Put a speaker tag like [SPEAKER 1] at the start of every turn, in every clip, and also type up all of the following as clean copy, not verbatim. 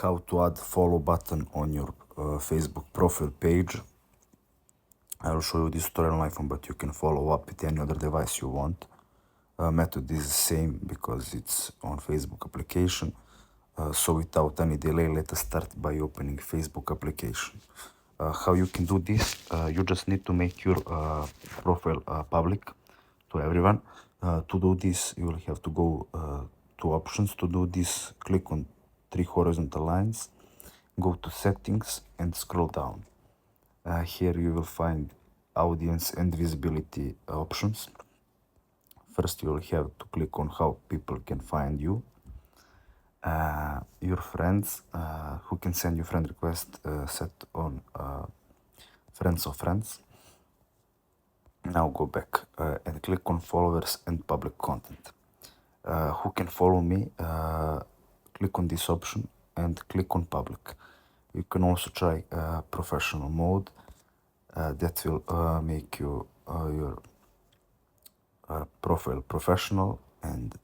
[SPEAKER 1] how to add follow button on your Facebook profile page. I will show you this tutorial on iPhone, but you can follow up with any other device you want. Method is the same because it's on Facebook application. So without any delay, let us start by opening Facebook application. How you can do this? You just need to make your profile public to everyone. To do this, you will have to go to options. To do this, click on three horizontal lines, go to settings and scroll down. Here you will find audience and visibility options. First, you will have to click on how people can find you. Your friends, who can send you friend request, set on friends of friends. Now go back and click on followers and public content. Who can follow me? Click on this option and click on public. You can also try professional mode. That will make you your profile professional and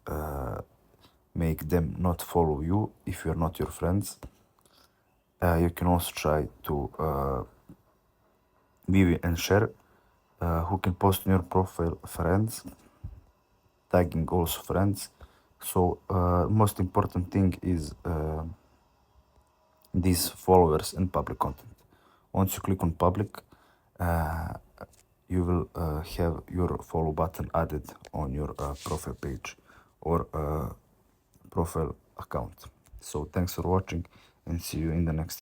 [SPEAKER 1] make them not follow you if you're not your friends. You can also try to view and share. Who can post in your profile? Friends, tagging also friends. So most important thing is these followers and public content. Once you click on public, you will have your follow button added on your profile page or profile account. So thanks for watching and see you in the next